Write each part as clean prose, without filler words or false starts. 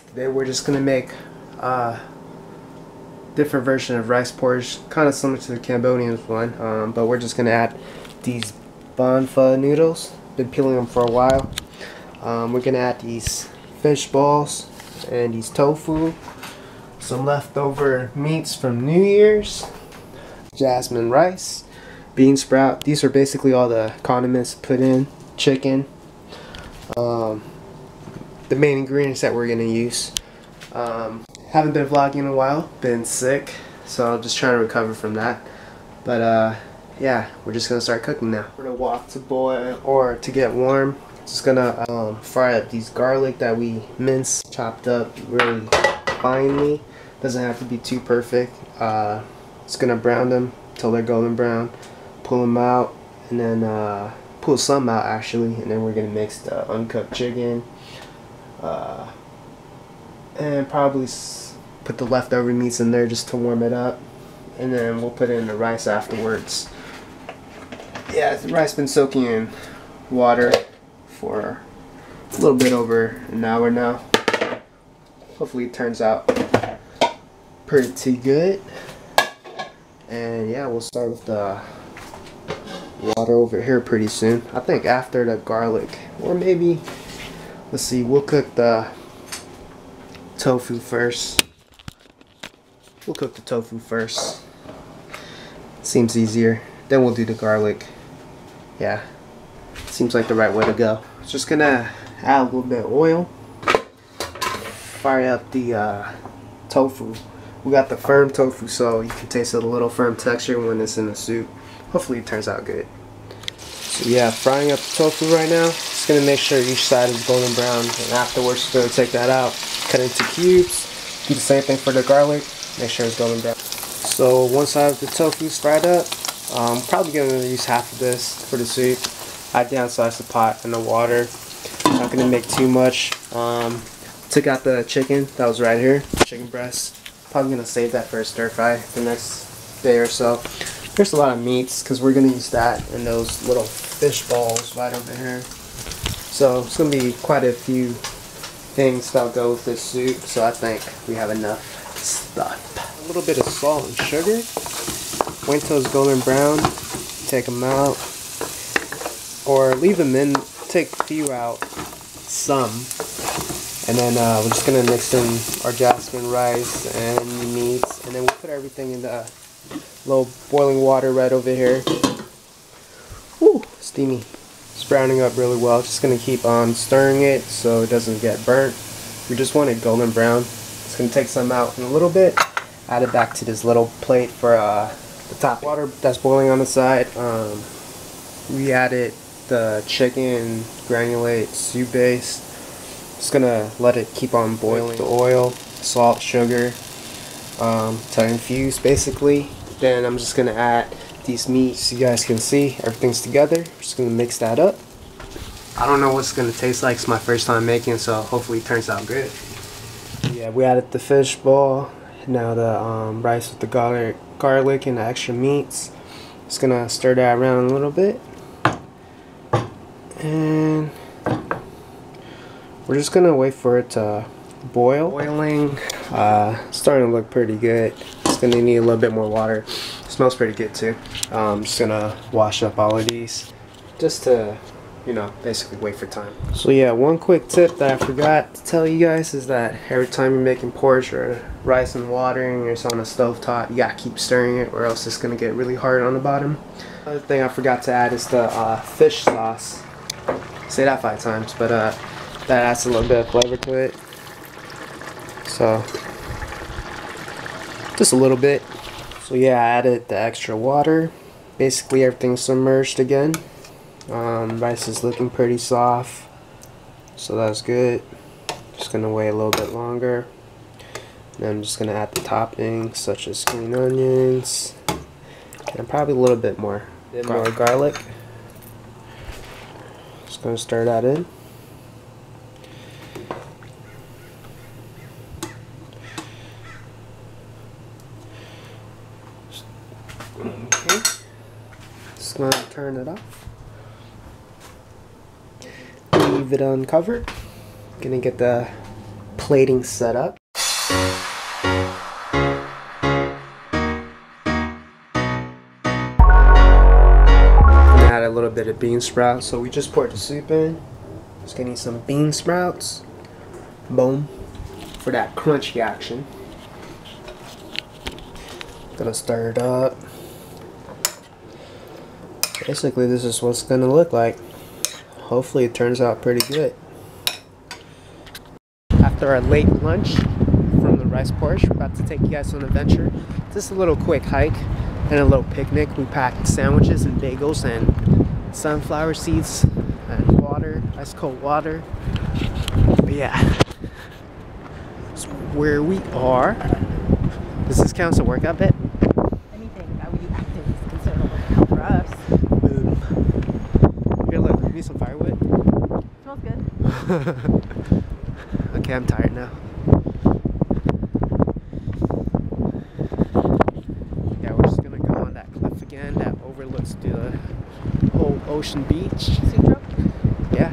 Today we're just gonna make a different version of rice porridge, kind of similar to the Cambodian one, but we're just gonna add these banh pho noodles. Been peeling them for a while. We're gonna add these fish balls and these tofu, some leftover meats from New Year's, jasmine rice, bean sprout. These are basically all the condiments put in, chicken. The main ingredients that we're gonna use. Haven't been vlogging in a while, been sick, so I'm just trying to recover from that. But yeah, we're just gonna start cooking now. We're gonna wok to boil or to get warm. Just gonna fry up these garlic that we minced, chopped up really finely. Doesn't have to be too perfect. Just gonna brown them till they're golden brown. Pull them out, and then pull some out actually, and then we're gonna mix the uncooked chicken. And probably put the leftover meats in there just to warm it up, and then we'll put in the rice afterwards. Yeah, the rice been soaking in water for a little bit over an hour now. Hopefully it turns out pretty good. And yeah, we'll start with the water over here pretty soon. I think after the garlic, or maybe, let's see, we'll cook the tofu first. We'll cook the tofu first. Seems easier. Then we'll do the garlic. Yeah, seems like the right way to go. Just gonna add a little bit of oil. Fire up the tofu. We got the firm tofu, so you can taste a little firm texture when it's in the soup. Hopefully it turns out good. So yeah, frying up the tofu right now. Just gonna make sure each side is golden brown, and afterwards we're gonna take that out, cut it into cubes. Do the same thing for the garlic. Make sure it's golden brown. So one side of the tofu is fried up. I'm probably gonna use half of this for the soup. I downsized the pot and the water. Not gonna make too much. Took out the chicken that was right here, chicken breast. Probably gonna save that for a stir fry the next day or so. There's a lot of meats because we're gonna use that and those little fish balls right over here. So it's gonna be quite a few things that'll go with this soup. So I think we have enough stuff. A little bit of salt and sugar. Wait till it's golden brown. Take them out, or leave them in. Take a few out, some. And then we're just gonna mix in our jasmine rice and the meats, and then we'll put everything in the little boiling water right over here. Woo, steamy. It's browning up really well. Just gonna keep on stirring it so it doesn't get burnt. We just want it golden brown. Just gonna take some out in a little bit. Add it back to this little plate for the top water that's boiling on the side. We added the chicken granulate soup base. Just gonna let it keep on boiling. The oil, salt, sugar, to infuse basically. Then I'm just gonna add these meats. So you guys can see everything's together. Just gonna mix that up. I don't know what it's gonna taste like. It's my first time making, so hopefully it turns out good. Yeah, we added the fish ball. Now the rice with the garlic and the extra meats. Just gonna stir that around a little bit. And we're just gonna wait for it to boil. Boiling, starting to look pretty good. It's gonna need a little bit more water. It smells pretty good too. I'm just gonna wash up all of these, just to, you know, basically wait for time. So yeah, one quick tip that I forgot to tell you guys is that every time you're making porridge or rice and water and it's on a stove top, you gotta keep stirring it, or else it's gonna get really hard on the bottom. Another thing I forgot to add is the fish sauce. Say that 5 times, but that adds a little bit of flavor to it. So just a little bit. So yeah, I added the extra water. Basically everything's submerged again. Rice is looking pretty soft, so that's good. Just gonna wait a little bit longer. And I'm just gonna add the toppings such as green onions and probably a little bit more. More garlic. Just gonna stir that in. Okay. Just gonna turn it off. Leave it uncovered. Gonna get the plating setup. Add a little bit of bean sprouts. So we just poured the soup in. Just gonna need some bean sprouts. Boom. For that crunchy action. Gonna stir it up. Basically, this is what it's gonna look like. Hopefully it turns out pretty good. After our late lunch from the rice porridge, we're about to take you guys on an adventure. Just a little quick hike and a little picnic. We packed sandwiches and bagels and sunflower seeds and water, ice cold water. But yeah, that's where we are. Does this count as a workout bit? Anything that would be active is considered a workout for us. Boom. Here, look, we need some firewood. Smells good. Okay, I'm tired now. Yeah, we're just gonna go on that cliff again that overlooks the whole ocean beach. Sutro? Yeah.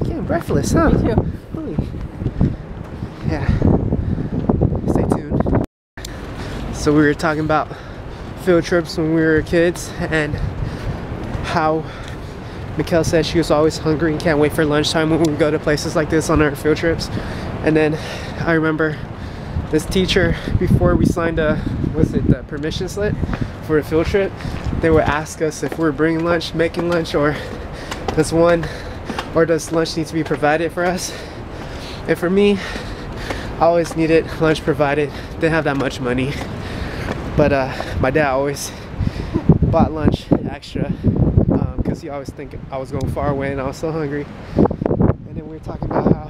Yeah, I'm breathless, huh? Me too. Holy. Yeah. Stay tuned. So we were talking about field trips when we were kids and how Mikkel said she was always hungry and can't wait for lunchtime when we go to places like this on our field trips. And then I remember this teacher, before we signed the permission slip for a field trip, they would ask us if we're bringing lunch, making lunch, or does lunch need to be provided for us? And for me, I always needed lunch provided. Didn't have that much money, but my dad always bought lunch extra because he always think I was going far away and I was so hungry. And then we were talking about how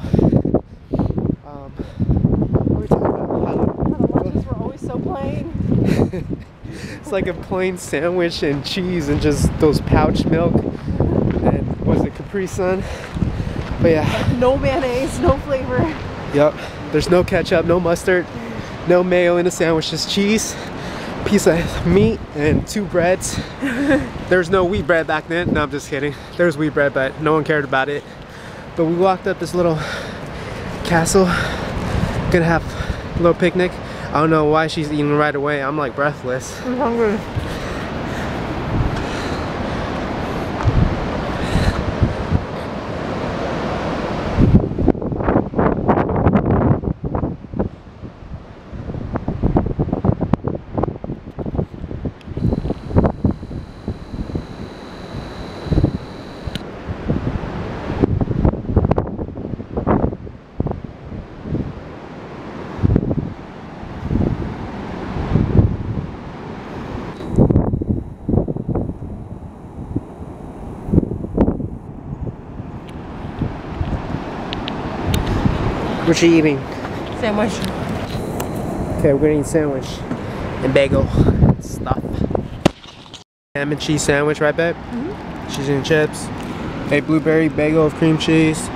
The lunches were always so plain. it's like a plain sandwich and cheese and just those pouch milk and was it Capri Sun? But yeah. Like no mayonnaise, no flavor. Yep. There's no ketchup, no mustard, no mayo in the sandwich, just cheese, piece of meat, and 2 breads. There's no wheat bread back then. No, I'm just kidding. There was wheat bread, but no one cared about it. But we walked up this little castle, gonna have a little picnic. I don't know why she's eating right away. I'm like breathless. I'm hungry. What you eating? Sandwich. Okay, we're gonna eat sandwich and bagel stuff. Ham and cheese sandwich, right, babe? Cheese and chips. A blueberry bagel of cream cheese.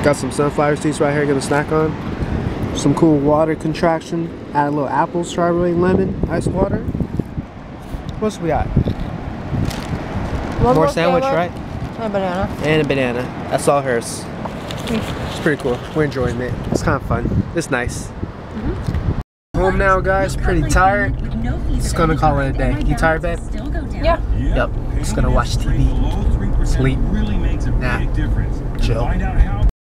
Got some sunflower seeds right here, gonna snack on. Some cool water contraction. Add a little apple, strawberry, lemon, ice water. What else we got? One more sandwich, salad, right? And a banana. And a banana. That's all hers. It's pretty cool. We're enjoying it. It's kind of fun. It's nice. Home now, guys. Pretty tired. Just gonna call it a day. You tired, babe? Yeah. Yep. Just gonna watch TV. Sleep. Nap. Chill.